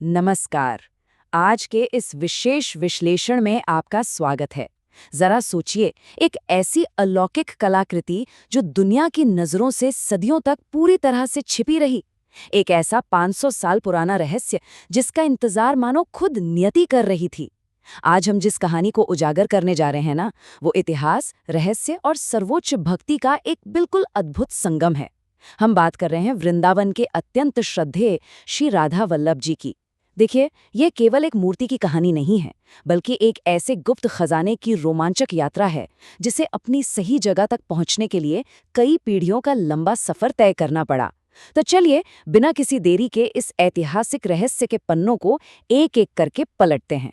नमस्कार। आज के इस विशेष विश्लेषण में आपका स्वागत है। जरा सोचिए, एक ऐसी अलौकिक कलाकृति जो दुनिया की नजरों से सदियों तक पूरी तरह से छिपी रही। एक ऐसा 500 साल पुराना रहस्य जिसका इंतजार मानो खुद नियति कर रही थी। आज हम जिस कहानी को उजागर करने जा रहे हैं ना, वो इतिहास, रहस्य और सर्वोच्च भक्ति का एक बिल्कुल अद्भुत संगम है। हम बात कर रहे हैं वृंदावन के अत्यंत श्रद्धेय श्री राधा वल्लभ जी की। देखिए, ये केवल एक मूर्ति की कहानी नहीं है, बल्कि एक ऐसे गुप्त खजाने की रोमांचक यात्रा है जिसे अपनी सही जगह तक पहुंचने के लिए कई पीढ़ियों का लंबा सफर तय करना पड़ा। तो चलिए, बिना किसी देरी के इस ऐतिहासिक रहस्य के पन्नों को एक-एक करके पलटते हैं।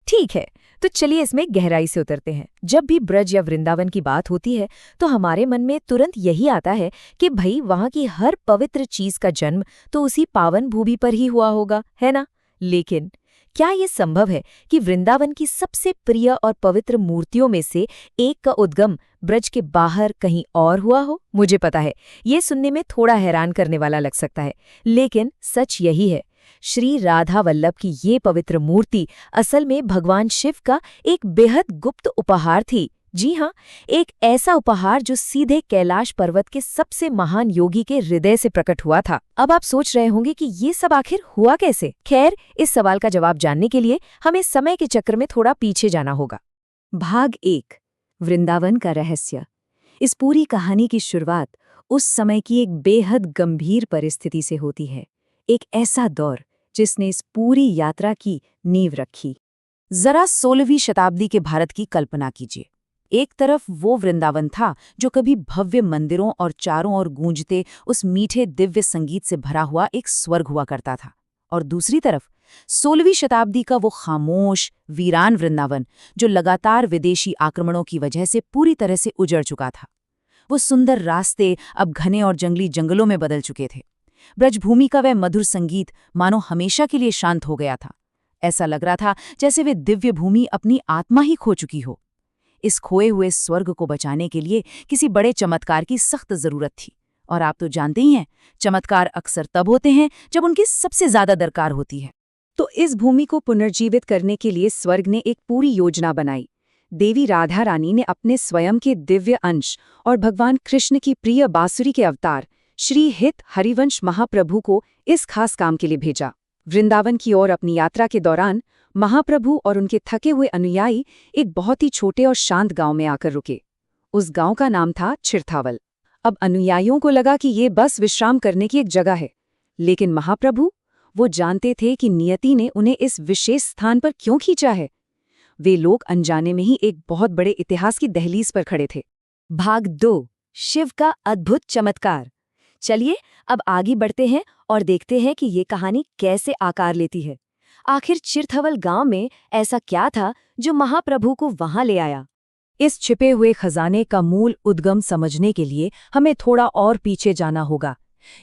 ठीक है, तो चलिए इसमें गहराई से उतरते हैं। जब भी ब्रज या वृंदावन की बात होती है तो हमारे मन में तुरंत यही आता है कि भाई वहाँ की हर पवित्र चीज का जन्म तो उसी पावन भूमि पर ही हुआ होगा, है ना? लेकिन क्या ये संभव है कि वृंदावन की सबसे प्रिय और पवित्र मूर्तियों में से एक का उद्गम ब्रज के बाहर कहीं और हुआ हो? मुझे पता है, ये सुनने में थोड़ा हैरान करने वाला लग सकता है, लेकिन सच यही है। श्री राधा वल्लभ की ये पवित्र मूर्ति असल में भगवान शिव का एक बेहद गुप्त उपहार थी। जी हाँ, एक ऐसा उपहार जो सीधे कैलाश पर्वत के सबसे महान योगी के हृदय से प्रकट हुआ था। अब आप सोच रहे होंगे कि ये सब आखिर हुआ कैसे? खैर, इस सवाल का जवाब जानने के लिए हमें समय के चक्र में थोड़ा पीछे जाना होगा। भाग 1, वृंदावन का रहस्य। इस पूरी कहानी की शुरुआत उस समय की एक बेहद गंभीर परिस्थिति से होती है। एक ऐसा दौर जिसने इस पूरी यात्रा की नींव रखी। जरा 16वीं शताब्दी के भारत की कल्पना कीजिए। एक तरफ वो वृंदावन था जो कभी भव्य मंदिरों और चारों ओर गूंजते उस मीठे दिव्य संगीत से भरा हुआ एक स्वर्ग हुआ करता था, और दूसरी तरफ 16वीं शताब्दी का वो खामोश, वीरान वृंदावन जो लगातार विदेशी आक्रमणों की वजह से पूरी तरह से उजड़ चुका था। वो सुंदर रास्ते अब घने और जंगली जंगलों में बदल चुके थे। ब्रजभूमि का वह मधुर संगीत मानो हमेशा के लिए शांत हो गया था। ऐसा लग रहा था जैसे वे दिव्य भूमि अपनी आत्मा ही खो चुकी हो। इस खोए हुए स्वर्ग को बचाने के लिए किसी बड़े चमत्कार की सख्त जरूरत थी, और आप तो जानते ही हैं, चमत्कार अक्सर तब होते हैं जब उनकी सबसे ज्यादा दरकार होती है। तो इस भूमि को पुनर्जीवित करने के लिए स्वर्ग ने एक पूरी योजना बनाई। देवी राधा रानी ने अपने स्वयं के दिव्य अंश और भगवान कृष्ण की प्रिय बांसुरी के अवतार श्री हित हरिवंश महाप्रभु को इस खास काम के लिए भेजा। वृंदावन की ओर अपनी यात्रा के दौरान महाप्रभु और उनके थके हुए अनुयायी एक बहुत ही छोटे और शांत गांव में आकर रुके। उस गांव का नाम था चिरथावल। अब अनुयायियों को लगा कि ये बस विश्राम करने की एक जगह है, लेकिन महाप्रभु, वो जानते थे कि नियति ने उन्हें इस विशेष स्थान पर क्यों खींचा है। वे लोग अनजाने में ही एक बहुत बड़े इतिहास की दहलीज पर खड़े थे। भाग 2, शिव का अद्भुत चमत्कार। चलिए, अब आगे बढ़ते हैं और देखते हैं कि ये कहानी कैसे आकार लेती है। आखिर चिरथवल गांव में ऐसा क्या था जो महाप्रभु को वहां ले आया? इस छिपे हुए खजाने का मूल उद्गम समझने के लिए हमें थोड़ा और पीछे जाना होगा।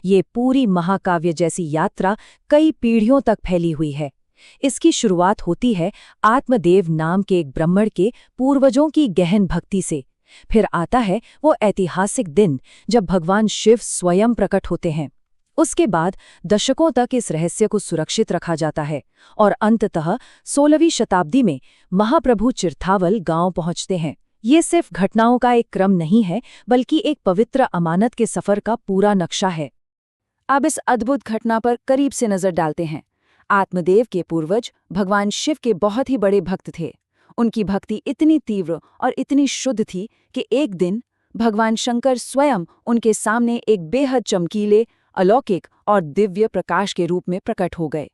ये पूरी महाकाव्य जैसी यात्रा कई पीढ़ियों तक फैली हुई है। इसकी शुरुआत होती है आत्मदेव नाम के एक ब्राह्मण के पूर्वजों की गहन भक्ति से। फिर आता है वो ऐतिहासिक दिन जब भगवान शिव स्वयं प्रकट होते हैं। उसके बाद दशकों तक इस रहस्य को सुरक्षित रखा जाता है, और अंततः 16वीं शताब्दी में महाप्रभु चिरथावल गांव पहुंचते हैं। ये सिर्फ घटनाओं का एक क्रम नहीं है, बल्कि एक पवित्र अमानत के सफर का पूरा नक्शा है। अब इस अद्भुत घटना पर करीब से नजर डालते हैं। आत्मदेव के पूर्वज भगवान शिव के बहुत ही बड़े भक्त थे। उनकी भक्ति इतनी तीव्र और इतनी शुद्ध थी कि एक दिन भगवान शंकर स्वयं उनके सामने एक बेहद चमकीले, अलौकिक और दिव्य प्रकाश के रूप में प्रकट हो गए।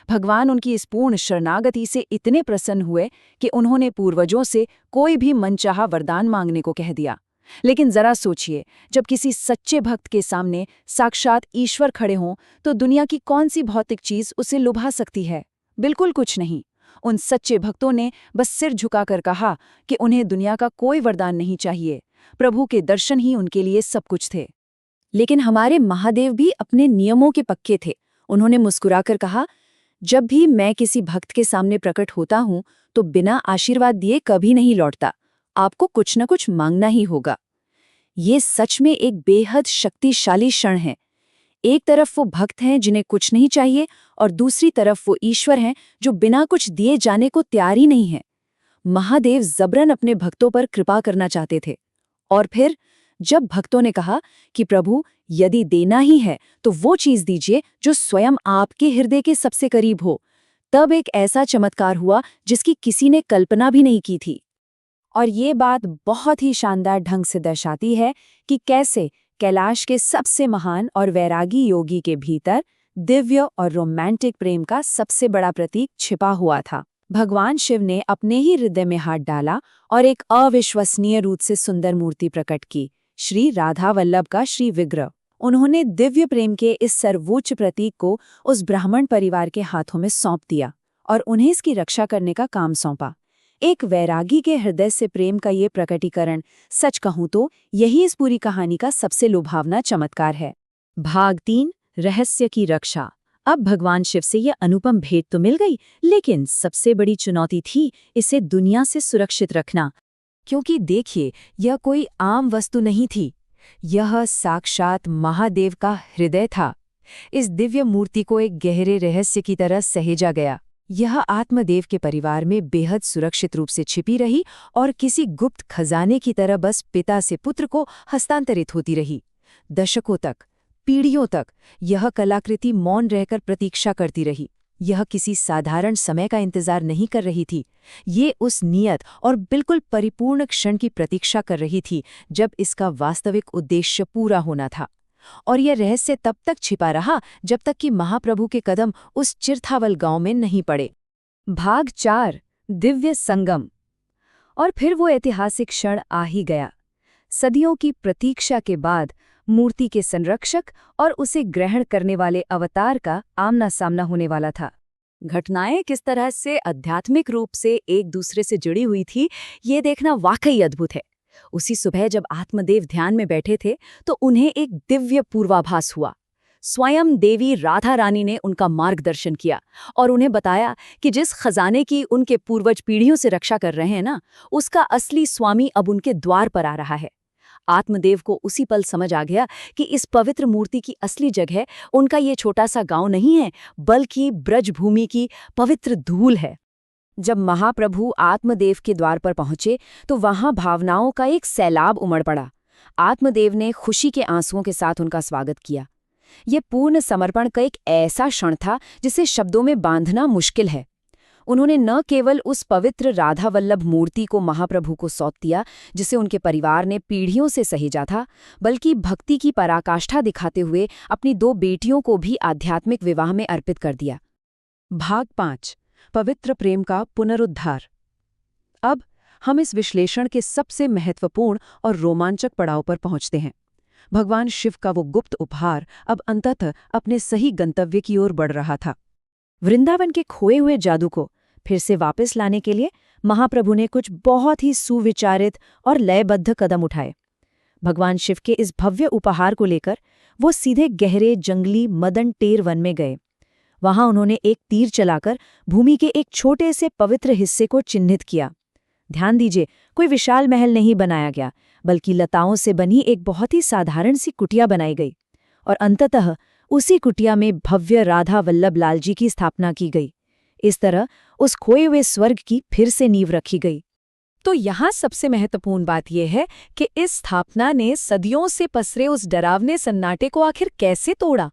भगवान उनकी इस पूर्ण शरणागति से इतने प्रसन्न हुए कि उन्होंने पूर्वजों से कोई भी मनचाहा वरदान मांगने को कह दिया। लेकिन जरा सोचिए, जब किसी सच्चे भक्त के सामने साक्षात ईश्वर खड़े हों तो दुनिया की कौन सी भौतिक चीज उसे लुभा सकती है? बिल्कुल कुछ नहीं। उन सच्चे भक्तों ने बस सिर झुकाकर कहा कि उन्हें दुनिया का कोई वरदान नहीं चाहिए। प्रभु के दर्शन ही उनके लिए सब कुछ थे। लेकिन हमारे महादेव भी अपने नियमों के पक्के थे। उन्होंने मुस्कुराकर कहा, जब भी मैं किसी भक्त के सामने प्रकट होता हूं तो बिना आशीर्वाद दिए कभी नहीं लौटता। आपको कुछ न कुछ मांगना ही होगा। ये सच में एक बेहद शक्तिशाली क्षण है। एक तरफ वो भक्त हैं जिन्हें कुछ नहीं चाहिए और दूसरी तरफ वो ईश्वर हैं जो बिना कुछ दिए जाने को तैयार ही नहीं है। महादेव जबरन अपने भक्तों पर कृपा करना चाहते थे। और फिर जब भक्तों ने कहा कि प्रभु, यदि देना ही है तो वो चीज दीजिए जो स्वयं आपके हृदय के सबसे करीब हो, तब एक ऐसा चमत्कार हुआ जिसकी किसी ने कल्पना भी नहीं की थी। और ये बात बहुत ही शानदार ढंग से दर्शाती है कि कैसे कैलाश के सबसे महान और वैरागी योगी के भीतर दिव्य और रोमांटिक प्रेम का सबसे बड़ा प्रतीक छिपा हुआ था। भगवान शिव ने अपने ही हृदय में हाथ डाला और एक अविश्वसनीय रूप से सुंदर मूर्ति प्रकट की, श्री राधा वल्लभ का श्री विग्रह। उन्होंने दिव्य प्रेम के इस सर्वोच्च प्रतीक को उस ब्राह्मण परिवार के हाथों में सौंप दिया और उन्हें इसकी रक्षा करने का काम सौंपा। एक वैरागी के हृदय से प्रेम का ये प्रकटीकरण, सच कहूं तो यही इस पूरी कहानी का सबसे लुभावना चमत्कार है। भाग 3, रहस्य की रक्षा। अब भगवान शिव से यह अनुपम भेंट तो मिल गई, लेकिन सबसे बड़ी चुनौती थी इसे दुनिया से सुरक्षित रखना। क्योंकि देखिए, यह कोई आम वस्तु नहीं थी, यह साक्षात महादेव का हृदय था। इस दिव्य मूर्ति को एक गहरे रहस्य की तरह सहेजा गया। यह आत्मदेव के परिवार में बेहद सुरक्षित रूप से छिपी रही और किसी गुप्त खजाने की तरह बस पिता से पुत्र को हस्तांतरित होती रही। दशकों तक, पीढ़ियों तक यह कलाकृति मौन रहकर प्रतीक्षा करती रही। यह किसी साधारण समय का इंतजार नहीं कर रही थी, ये उस नियत और बिल्कुल परिपूर्ण क्षण की प्रतीक्षा कर रही थी जब इसका वास्तविक उद्देश्य पूरा होना था। और यह रहस्य तब तक छिपा रहा जब तक कि महाप्रभु के कदम उस चिरथावल गांव में नहीं पड़े। भाग 4, दिव्य संगम। और फिर वो ऐतिहासिक क्षण आ ही गया। सदियों की प्रतीक्षा के बाद मूर्ति के संरक्षक और उसे ग्रहण करने वाले अवतार का आमना सामना होने वाला था। घटनाएं किस तरह से आध्यात्मिक रूप से एक दूसरे से जुड़ी हुई थी, ये देखना वाकई अद्भुत है। उसी सुबह जब आत्मदेव ध्यान में बैठे थे तो उन्हें एक दिव्य पूर्वाभास हुआ। स्वयं देवी राधा रानी ने उनका मार्गदर्शन किया और उन्हें बताया कि जिस खजाने की उनके पूर्वज पीढ़ियों से रक्षा कर रहे हैं ना, उसका असली स्वामी अब उनके द्वार पर आ रहा है। आत्मदेव को उसी पल समझ आ गया कि इस पवित्र मूर्ति की असली जगह उनका ये छोटा सा गांव नहीं है, बल्कि ब्रजभूमि की पवित्र धूल है। जब महाप्रभु आत्मदेव के द्वार पर पहुंचे तो वहां भावनाओं का एक सैलाब उमड़ पड़ा। आत्मदेव ने खुशी के आंसुओं के साथ उनका स्वागत किया। ये पूर्ण समर्पण का एक ऐसा क्षण था जिसे शब्दों में बांधना मुश्किल है। उन्होंने न केवल उस पवित्र राधा वल्लभ मूर्ति को महाप्रभु को सौंप दिया जिसे उनके परिवार ने पीढ़ियों से सहेजा था, बल्कि भक्ति की पराकाष्ठा दिखाते हुए अपनी 2 बेटियों को भी आध्यात्मिक विवाह में अर्पित कर दिया। भाग 5, पवित्र प्रेम का पुनरुद्धार। अब हम इस विश्लेषण के सबसे महत्वपूर्ण और रोमांचक पड़ाव पर पहुंचते हैं। भगवान शिव का वो गुप्त उपहार अब अंततः अपने सही गंतव्य की ओर बढ़ रहा था। वृंदावन के खोए हुए जादू को फिर से वापस लाने के लिए महाप्रभु ने कुछ बहुत ही सुविचारित और लयबद्ध कदम उठाए। भगवान शिव के इस भव्य उपहार को लेकर वो सीधे गहरे जंगली मदन टेर वन में गए। वहां उन्होंने एक तीर चलाकर भूमि के एक छोटे से पवित्र हिस्से को चिन्हित किया। ध्यान दीजिए, कोई विशाल महल नहीं बनाया गया, बल्कि लताओं से बनी एक बहुत ही साधारण सी कुटिया बनाई गई और अंततः उसी कुटिया में भव्य राधा वल्लभ लाल जी की स्थापना की गई। इस तरह उस खोए हुए स्वर्ग की फिर से नींव रखी गई। तो यहाँ सबसे महत्वपूर्ण बात यह है कि इस स्थापना ने सदियों से पसरे उस डरावने सन्नाटे को आखिर कैसे तोड़ा।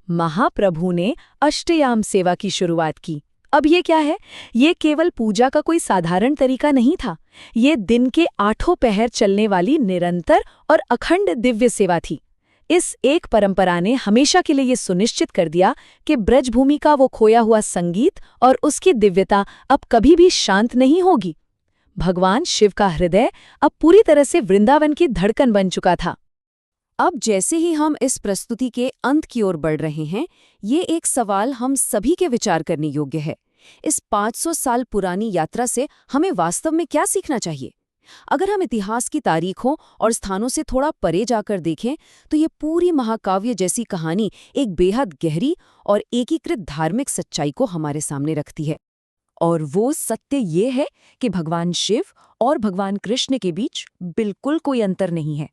महाप्रभु ने अष्टयाम सेवा की शुरुआत की। अब ये क्या है? ये केवल पूजा का कोई साधारण तरीका नहीं था, ये दिन के 8 पहर चलने वाली निरंतर और अखंड दिव्य सेवा थी। इस एक परंपरा ने हमेशा के लिए ये सुनिश्चित कर दिया कि ब्रजभूमि का वो खोया हुआ संगीत और उसकी दिव्यता अब कभी भी शांत नहीं होगी। भगवान शिव का हृदय अब पूरी तरह से वृंदावन की धड़कन बन चुका था। अब जैसे ही हम इस प्रस्तुति के अंत की ओर बढ़ रहे हैं, ये एक सवाल हम सभी के विचार करने योग्य है। इस 500 साल पुरानी यात्रा से हमें वास्तव में क्या सीखना चाहिए? अगर हम इतिहास की तारीखों और स्थानों से थोड़ा परे जाकर देखें तो ये पूरी महाकाव्य जैसी कहानी एक बेहद गहरी और एकीकृत धार्मिक सच्चाई को हमारे सामने रखती है। और वो सत्य ये है कि भगवान शिव और भगवान कृष्ण के बीच बिल्कुल कोई अंतर नहीं है।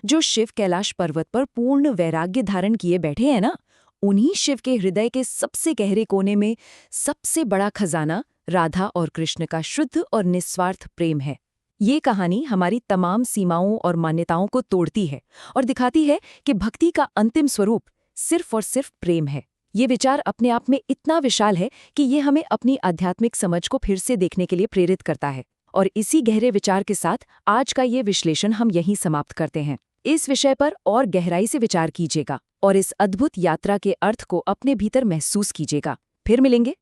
जो शिव कैलाश पर्वत पर पूर्ण वैराग्य धारण किए बैठे हैं ना, उन्हीं शिव के हृदय के सबसे गहरे कोने में सबसे बड़ा खजाना राधा और कृष्ण का शुद्ध और निस्वार्थ प्रेम है। ये कहानी हमारी तमाम सीमाओं और मान्यताओं को तोड़ती है और दिखाती है कि भक्ति का अंतिम स्वरूप सिर्फ और सिर्फ प्रेम है। ये विचार अपने आप में इतना विशाल है कि ये हमें अपनी आध्यात्मिक समझ को फिर से देखने के लिए प्रेरित करता है। और इसी गहरे विचार के साथ आज का ये विश्लेषण हम यहीं समाप्त करते हैं। इस विषय पर और गहराई से विचार कीजिएगा और इस अद्भुत यात्रा के अर्थ को अपने भीतर महसूस कीजिएगा। फिर मिलेंगे।